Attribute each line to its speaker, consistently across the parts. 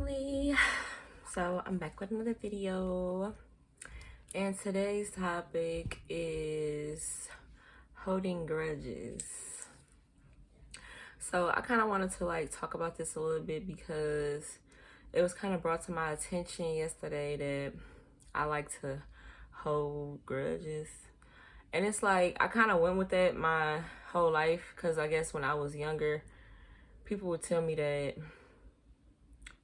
Speaker 1: family. So I'm back with another video, and today's topic is holding grudges. So I kind of wanted to talk about this a little bit because it was kind of brought to my attention yesterday that I like to hold grudges. And it's like I kind of went with that my whole life because I guess when I was younger, people would tell me that,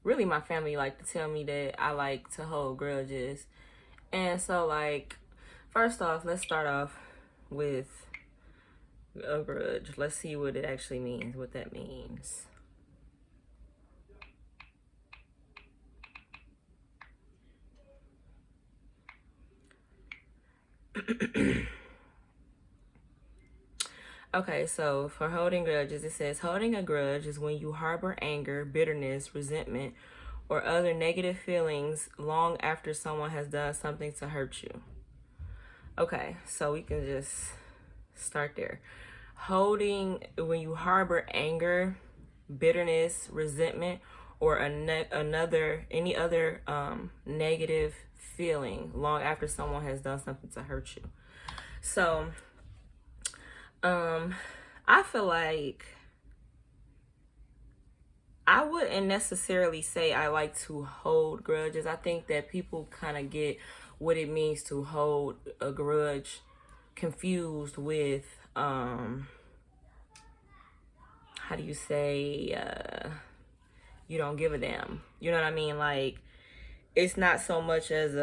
Speaker 1: really my family liked to tell me that I like to hold grudges. And so first off, let's start off with a grudge. Let's see what it actually means, what that means. Okay, so for holding grudges, it says holding a grudge is when you harbor anger, bitterness, resentment, or other negative feelings long after someone has done something to hurt you. Okay, so we can just start there. Holding, when you harbor anger, bitterness, resentment, or any other negative feeling long after someone has done something to hurt you. So I feel like I wouldn't necessarily say I like to hold grudges. I think that people kind of get what it means to hold a grudge confused with how do you say, you don't give a damn. You know what I mean? Like, it's not so much as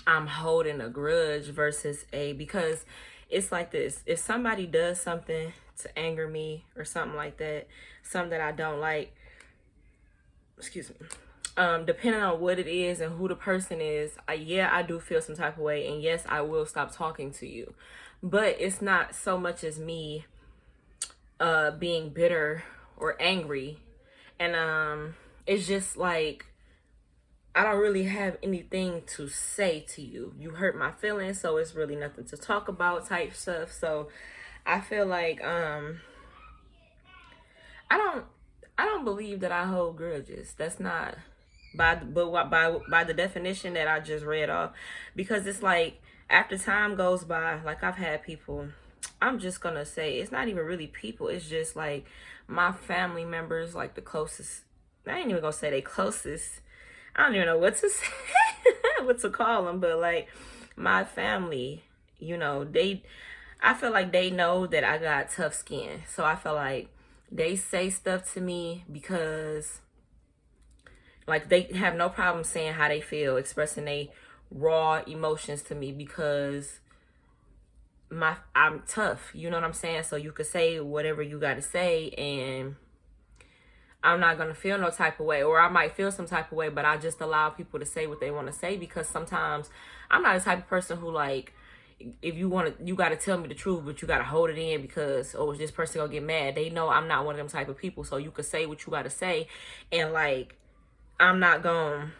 Speaker 1: I'm holding a grudge versus because it's like this. If somebody does something to anger me or something like that, something that I don't like, excuse me, depending on what it is and who the person is, I do feel some type of way, and yes, I will stop talking to you. But it's not so much as me being bitter or angry, and it's just like I don't really have anything to say to you. You hurt my feelings, so it's really nothing to talk about type stuff. So I feel like I don't believe that I hold grudges. That's not by the definition that I just read off, because it's like after time goes by, like I've had people, I'm just gonna say it's not even really people, it's just like my family members, like the closest. I ain't even gonna say they closest. I don't even know what to say, what to call them, but like my family, I feel like they know that I got tough skin. So I feel like they say stuff to me because like they have no problem saying how they feel, expressing their raw emotions to me because I'm tough. You know what I'm saying? So you could say whatever you got to say, and I'm not going to feel no type of way, or I might feel some type of way, but I just allow people to say what they want to say, because sometimes I'm not the type of person who, like, if you want to, you got to tell me the truth, but you got to hold it in because, oh, is this person going to get mad? They know I'm not one of them type of people. So you could say what you got to say, and like, I'm not going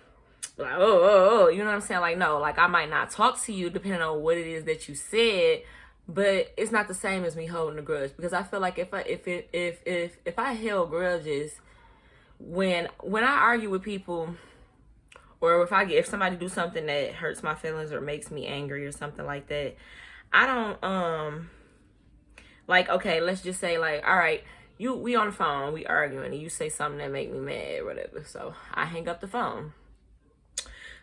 Speaker 1: to like, oh, you know what I'm saying? Like, no, like I might not talk to you depending on what it is that you said, but it's not the same as me holding a grudge, because I feel like if I held grudges, when I argue with people, or if somebody do something that hurts my feelings or makes me angry or something like that, I don't like, okay, let's just say like, all right, we on the phone, we arguing, and you say something that make me mad or whatever, so I hang up the phone.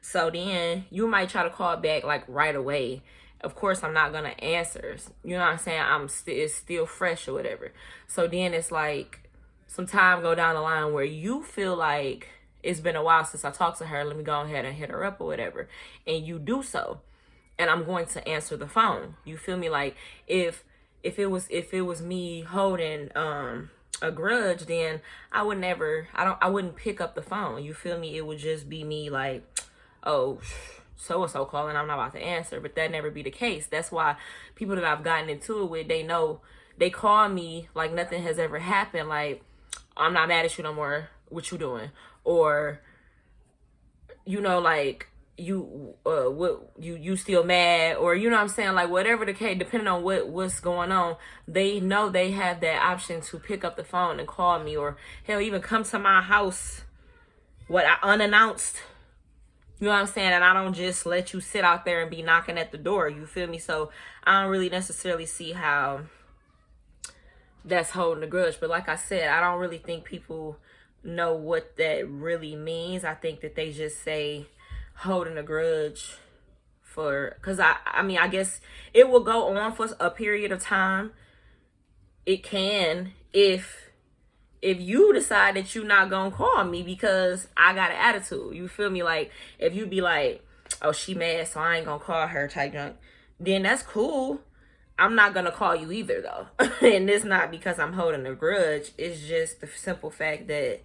Speaker 1: So then you might try to call back like right away. Of course, I'm not gonna answer. You know what I'm saying? It's still fresh or whatever. So then it's like some time go down the line where you feel like it's been a while since I talked to her. Let me go ahead and hit her up or whatever. And you do so, and I'm going to answer the phone. You feel me? Like if it was me holding a grudge, then I wouldn't pick up the phone. You feel me? It would just be me like, oh, so and so calling, I'm not about to answer. But that never be the case. That's why people that I've gotten into it with, they know, they call me like nothing has ever happened. Like, I'm not mad at you no more. What you doing? Or, like, you still mad? Or, you know what I'm saying? Like, whatever the case, depending on what's going on, they know they have that option to pick up the phone and call me, or hell, even come to my house unannounced. You know what I'm saying? And I don't just let you sit out there and be knocking at the door. You feel me? So I don't really necessarily see how that's holding a grudge. But like I said, I don't really think people know what that really means. I think that they just say holding a grudge because I mean, I guess it will go on for a period of time. It can if you decide that you're not gonna call me because I got an attitude. You feel me? Like, if you be like, oh, she mad, so I ain't gonna call her type junk, then that's cool. I'm not gonna call you either, though. And it's not because I'm holding a grudge. It's just the simple fact that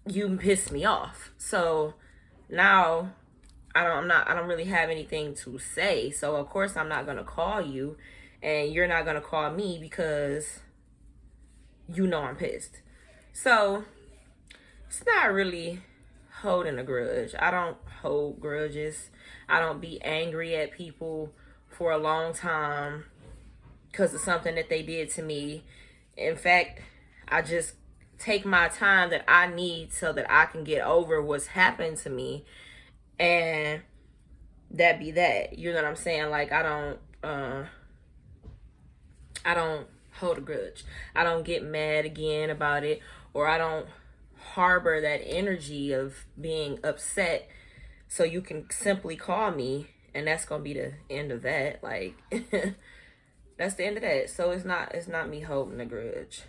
Speaker 1: you pissed me off. So now I don't really have anything to say. So of course I'm not gonna call you, and you're not gonna call me because you know I'm pissed. So it's not really holding a grudge. I don't hold grudges. I don't be angry at people for a long time because of something that they did to me. In fact, I just take my time that I need so that I can get over what's happened to me, and that be that. You know what I'm saying? Like, I don't hold a grudge. I don't get mad again about it, or I don't harbor that energy of being upset. So you can simply call me, and that's gonna be the end of that. Like, that's the end of that. So it's not me holding a grudge.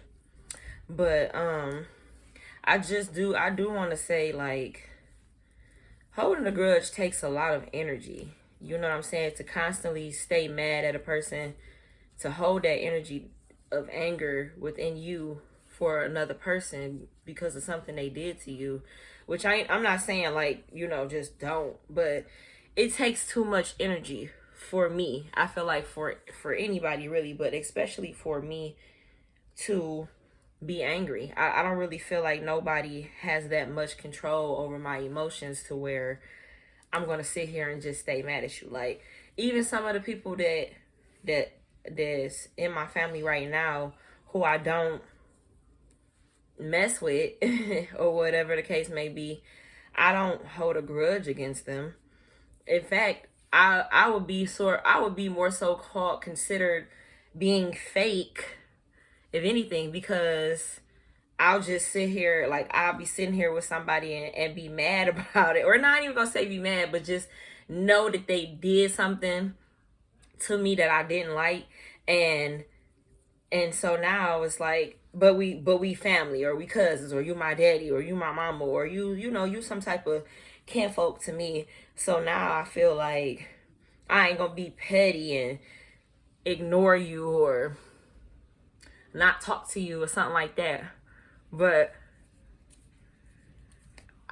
Speaker 1: But I do want to say, like, holding a grudge takes a lot of energy. You know what I'm saying? To constantly stay mad at a person, to hold that energy of anger within you for another person because of something they did to you, which I'm not saying, like, just don't, but it takes too much energy for me. I feel like for anybody really, but especially for me to be angry. I don't really feel like nobody has that much control over my emotions to where I'm gonna sit here and just stay mad at you. Like, even some of the people that's in my family right now who I don't mess with or whatever the case may be, I don't hold a grudge against them. In fact, I would be more so called considered being fake, if anything, because I'll just sit here, like, I'll be sitting here with somebody and be mad about it, or not even gonna say be mad, but just know that they did something to me that I didn't like, and so now it's like, but we family, or we cousins, or you my daddy, or you my mama, or you some type of kinfolk to me. So now I feel like I ain't gonna be petty and ignore you or not talk to you or something like that. But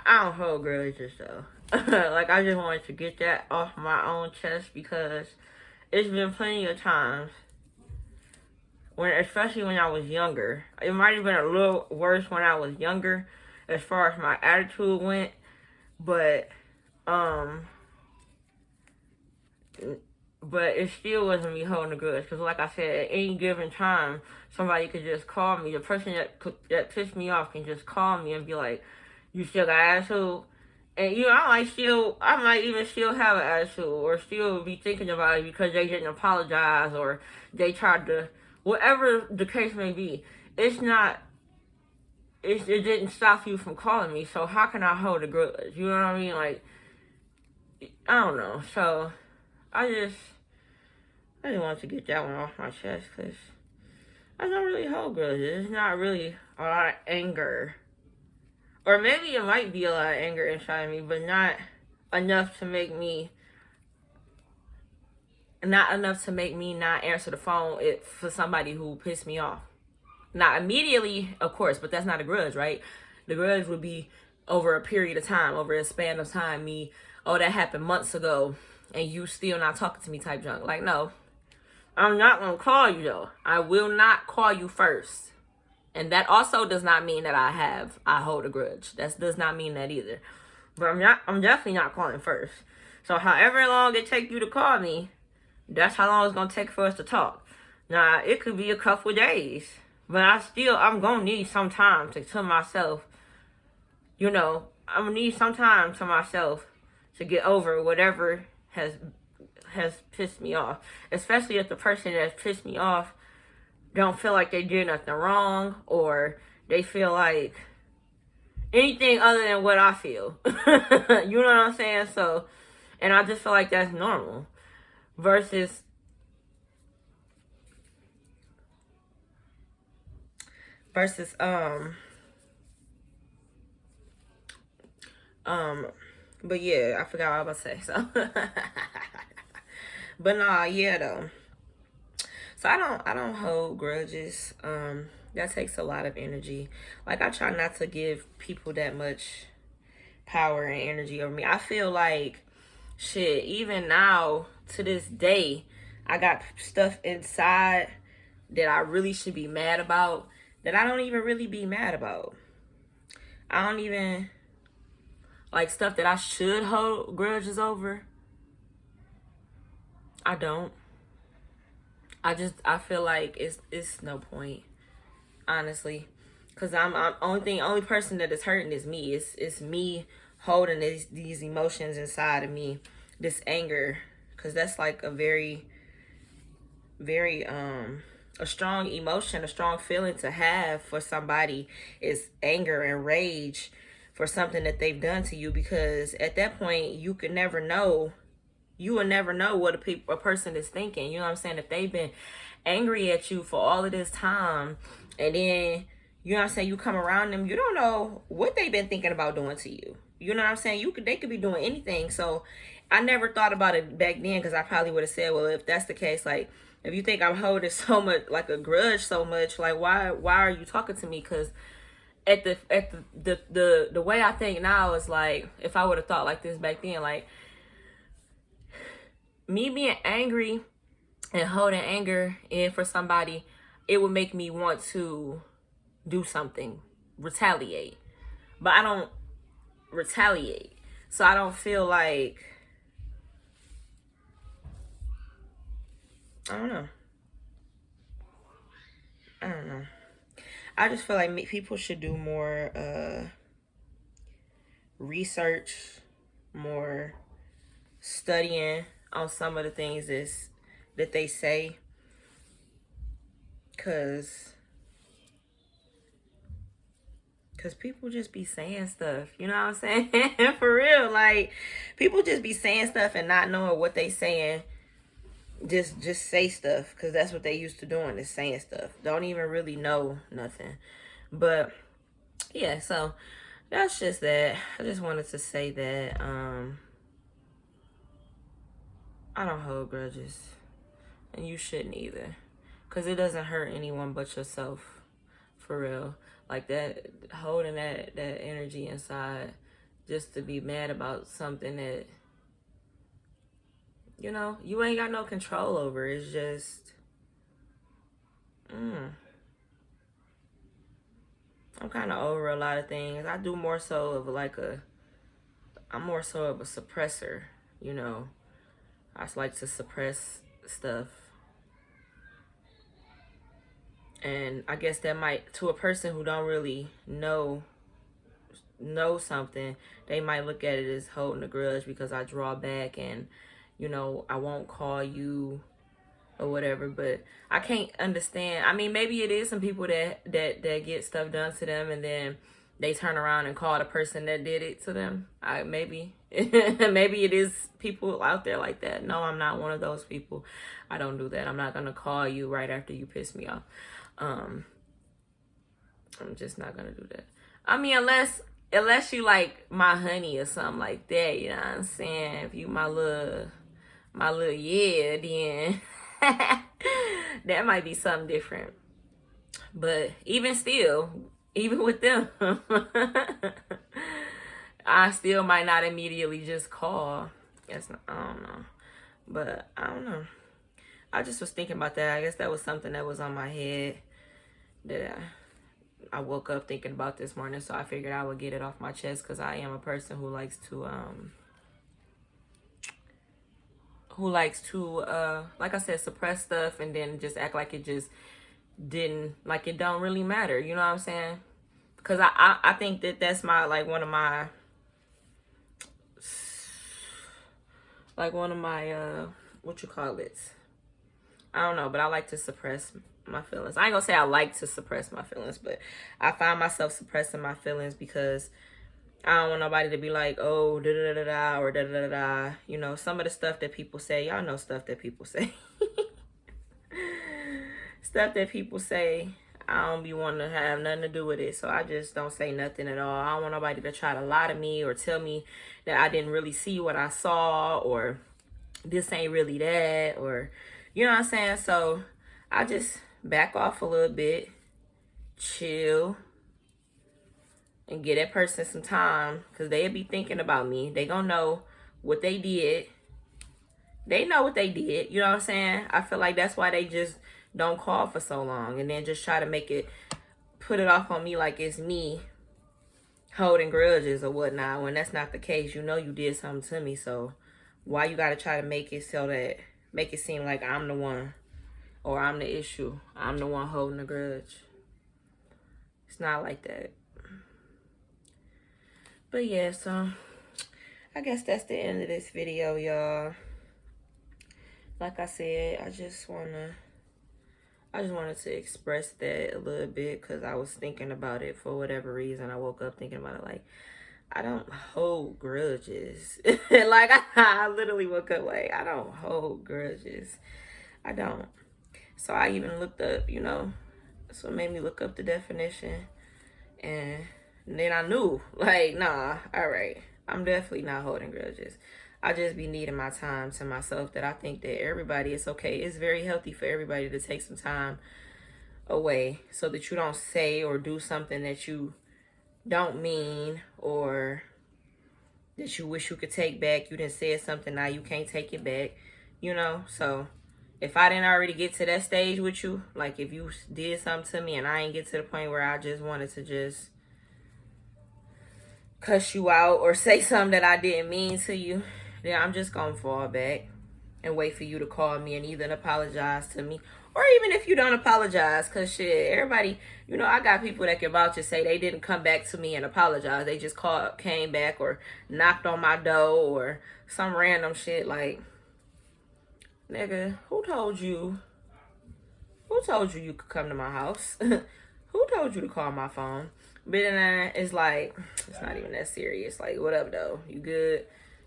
Speaker 1: I don't hold grudges though. Like, I just wanted to get that off my own chest because it's been plenty of times especially when I was younger. It might have been a little worse when I was younger as far as my attitude went, but it still wasn't me holding a grudge, because like I said, at any given time, somebody could just call me. The person that pissed me off can just call me and be like, you still got attitude? And I might even still have an attitude, or still be thinking about it because they didn't apologize, or they tried to, whatever the case may be. It didn't stop you from calling me, so how can I hold a grudge? You know what I mean? Like, I don't know. So I just wanted to get that one off my chest, because I don't really hold grudges. It's not really a lot of anger. Or maybe it might be a lot of anger inside me, but not enough to make me not answer the phone for somebody who pissed me off. Not immediately, of course, but that's not a grudge, right? The grudge would be over a period of time, over a span of time. That happened months ago, and you still not talking to me type junk. Like, no, I'm not going to call you, though. I will not call you first. And that also does not mean that I hold a grudge. That does not mean that either. But I'm definitely not calling first. So however long it take you to call me, that's how long it's going to take for us to talk. Now, it could be a couple of days, but I'm going to need some time to myself you know, I'm gonna need some time to myself to get over whatever has pissed me off. Especially if the person that's pissed me off don't feel like they did nothing wrong, or they feel like anything other than what I feel. You know what I'm saying? So, and I just feel like that's normal. Versus versus but yeah, I forgot what I was about to say. So but nah, yeah though. So I don't hold grudges. That takes a lot of energy. Like, I try not to give people that much power and energy over me. I feel like shit, even now to this day, I got stuff inside that I really should be mad about that I don't even really be mad about. I don't even like stuff that I should hold grudges over. I don't. I feel like it's no point, honestly, because I'm only person that is hurting is me. It's me holding these emotions inside of me, this anger, because that's like a very a strong emotion, a strong feeling to have for somebody is anger and rage for something that they've done to you, because at that point you will never know what a person is thinking. You know what I'm saying? If they've been angry at you for all of this time, and then, you know what I'm saying, you come around them, you don't know what they've been thinking about doing to you. You know what I'm saying? They could be doing anything. So I never thought about it back then, because I probably would have said, well, if that's the case, like, if you think I'm holding so much, like a grudge so much, like, why are you talking to me? Because at the way I think now is like, if I would have thought like this back then, like, me being angry and holding anger in for somebody, it would make me want to do something, retaliate. But I don't retaliate. So I don't feel like, I don't know. I don't know. I just feel like people should do more research, more studying on some of the things that they say, cause people just be saying stuff, you know what I'm saying? For real, like, people just be saying stuff and not knowing what they saying. Just say stuff, because that's what they used to doing, is saying stuff. Don't even really know nothing. But yeah, so that's just that. I just wanted to say that I don't hold grudges, and you shouldn't either, because it doesn't hurt anyone but yourself. For real. Like, that, holding that energy inside just to be mad about something that, you know, you ain't got no control over. It's just I'm kind of over a lot of things. I do more so of like I'm more so of a suppressor, you know. I just like to suppress stuff. And I guess that might, to a person who don't really know something, they might look at it as holding a grudge because I draw back and, you know, I won't call you or whatever. But I can't understand. I mean, maybe it is some people that get stuff done to them and then they turn around and call the person that did it to them. Maybe maybe it is people out there like that. No, I'm not one of those people. I don't do that. I'm not gonna call you right after you piss me off. I'm just not gonna do that. I mean, unless you like my honey or something like that, you know what I'm saying? If you my little yeah, then that might be something different. But even still, even with them, I still might not immediately just call. I don't know. But I don't know. I just was thinking about that. I guess that was something that was on my head that I woke up thinking about this morning. So I figured I would get it off my chest, because I am a person who likes to like I said, suppress stuff and then just act like it just didn't, like it don't really matter. You know what I'm saying? Because I think that that's my, like, one of my, what you call it? I don't know, but I like to suppress my feelings. I ain't gonna say I like to suppress my feelings, but I find myself suppressing my feelings because I don't want nobody to be like, oh, da da da da, or da da da da. You know, some of the stuff that people say, y'all know stuff that people say. Stuff that people say, I don't be wanting to have nothing to do with it. So I just don't say nothing at all. I don't want nobody to try to lie to me or tell me that I didn't really see what I saw, or this ain't really that, or, you know what I'm saying? So I just back off a little bit, chill, and give that person some time, because they'll be thinking about me. They gonna know what they did. They know what they did. You know what I'm saying? I feel like that's why they just don't call for so long, and then just try to put it off on me like it's me holding grudges or whatnot, when that's not the case. You know you did something to me, so why you gotta try to make it seem like I'm the one, or I'm the issue, I'm the one holding the grudge? It's not like that. But yeah, so I guess that's the end of this video, y'all. Like I said, I just wanted to express that a little bit, because I was thinking about it for whatever reason. I woke up thinking about it, like, I don't hold grudges. Like, I literally woke up like, I don't hold grudges. I don't. So I even looked up, so it made me look up the definition. And then I knew, like, nah, all right, I'm definitely not holding grudges. I just be needing my time to myself. That I think that everybody, it's okay. It's very healthy for everybody to take some time away, so that you don't say or do something that you don't mean, or that you wish you could take back. You didn't say something, now you can't take it back, So if I didn't already get to that stage with you, like if you did something to me and I ain't get to the point where I just wanted to just cuss you out or say something that I didn't mean to you, then I'm just gonna fall back and wait for you to call me and either apologize to me, or even if you don't apologize, because shit, everybody, I got people that can vouch and say they didn't come back to me and apologize. They just came back or knocked on my door or some random shit. Like, nigga, who told you you could come to my house? Who told you to call my phone? But then it's like, it's not even that serious. Like, what up, though? You good?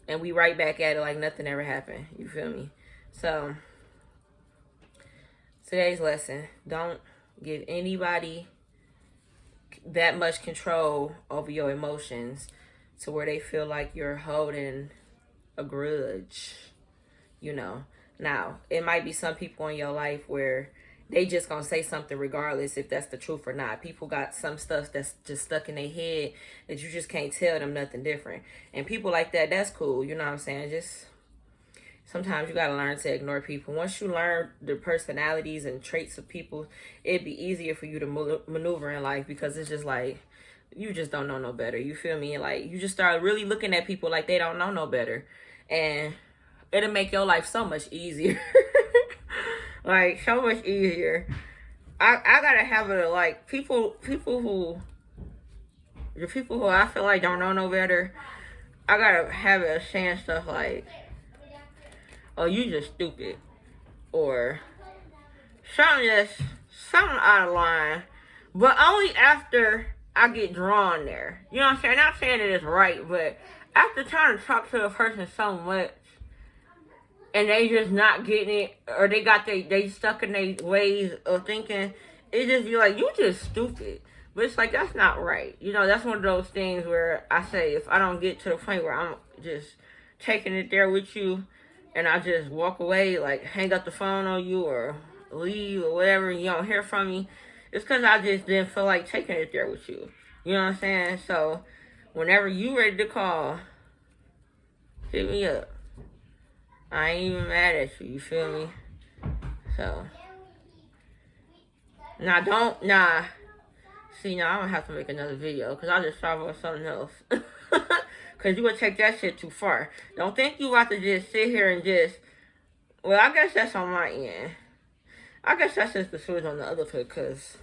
Speaker 1: And we right back at it like nothing ever happened. You feel me? So, today's lesson: don't give anybody that much control over your emotions to where they feel like you're holding a grudge. Now, it might be some people in your life where they just gonna say something regardless if that's the truth or not. People got some stuff that's just stuck in their head that you just can't tell them nothing different. And people like that, that's cool. You know what I'm saying? Just sometimes you gotta learn to ignore people. Once you learn the personalities and traits of people, it'd be easier for you to maneuver in life, because it's just like, you just don't know no better. You feel me? Like, you just start really looking at people like they don't know no better. And it'll make your life so much easier. Like, so much easier. I gotta have it, like, the people who I feel like don't know no better, I gotta have it saying stuff like, oh, you just stupid, or something out of line, but only after I get drawn there. You know what I'm saying? Not saying that it's right, but after trying to talk to a person so much, and they just not getting it, or they stuck in their ways of thinking, it just be like, you just stupid. But it's like, that's not right. That's one of those things where I say, if I don't get to the point where I'm just taking it there with you, and I just walk away, like hang up the phone on you or leave or whatever, and you don't hear from me, it's because I just didn't feel like taking it there with you. You know what I'm saying? So whenever you ready to call, hit me up. I ain't even mad at you, you feel me? So, see, now I'm gonna have to make another video, because I just thought about something else. Because you would take that shit too far. Don't think you about to just sit here and just, well, I guess that's on my end. I guess that's just the switch on the other foot, because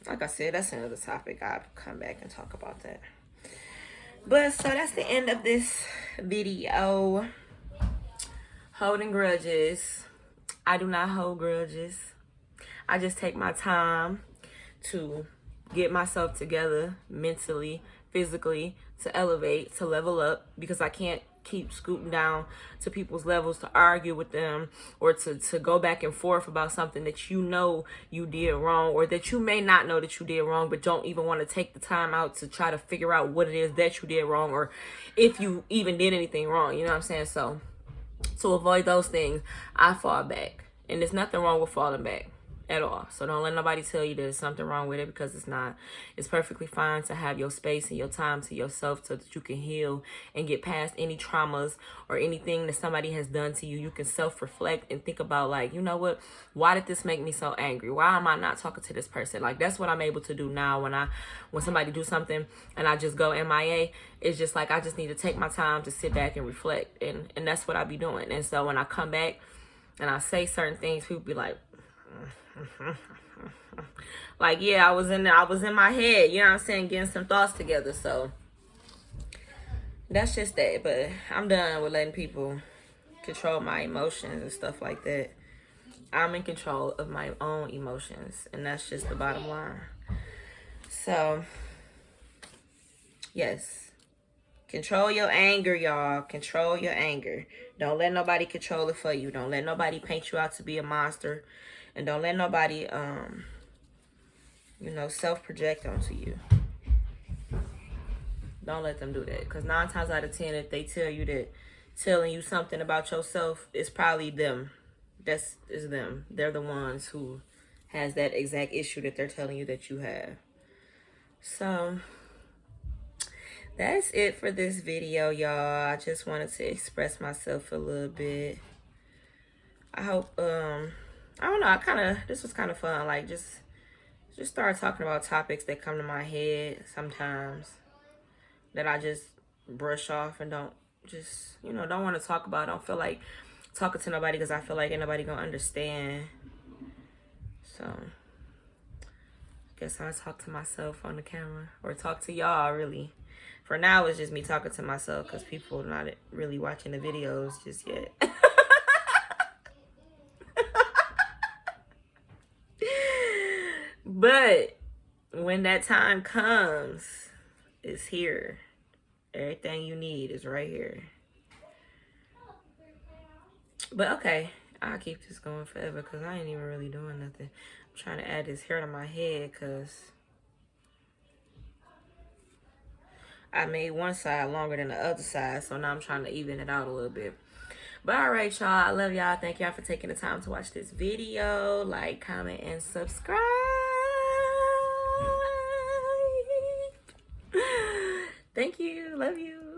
Speaker 1: like I said, that's another topic. I'll come back and talk about that. But so that's the end of this video. Holding grudges. I do not hold grudges. I just take my time to get myself together mentally, physically, to elevate, to level up, because I can't keep scooting down to people's levels to argue with them, or to go back and forth about something that you know you did wrong, or that you may not know that you did wrong, but don't even want to take the time out to try to figure out what it is that you did wrong, or if you even did anything wrong. You know what I'm saying? So to avoid those things, I fall back. And there's nothing wrong with falling back at all. So don't let nobody tell you there's something wrong with it, because it's not. It's perfectly fine to have your space and your time to yourself so that you can heal and get past any traumas or anything that somebody has done to you. You can self-reflect and think about, like, you know what? Why did this make me so angry? Why am I not talking to this person? Like, that's what I'm able to do now when somebody do something and I just go MIA. It's just like I just need to take my time to sit back and reflect. And that's what I be doing. And so when I come back and I say certain things, people be like, like, yeah, I was in my head, you know what I'm saying, getting some thoughts together. So that's just that. But I'm done with letting people control my emotions and stuff like that. I'm in control of my own emotions, and that's just the bottom line. So yes, control your anger, y'all. Control your anger. Don't let nobody control it for you. Don't let nobody paint you out to be a monster. And don't let nobody, self-project onto you. Don't let them do that. Because 9 times out of 10, if they tell you that telling you something about yourself, it's probably them. It's them. They're the ones who has that exact issue that they're telling you that you have. So that's it for this video, y'all. I just wanted to express myself a little bit. I hope, I don't know, this was kind of fun. Like, just start talking about topics that come to my head sometimes that I just brush off and don't want to talk about. I don't feel like talking to nobody because I feel like ain't nobody gonna understand. So I guess I'll talk to myself on the camera, or talk to y'all, really. For now, it's just me talking to myself because people are not really watching the videos just yet. But when that time comes, it's here. Everything you need is right here. But okay, I'll keep this going forever because I ain't even really doing nothing. I'm trying to add this hair to my head because I made one side longer than the other side. So now I'm trying to even it out a little bit. But all right, y'all. I love y'all. Thank y'all for taking the time to watch this video. Like, comment, and subscribe.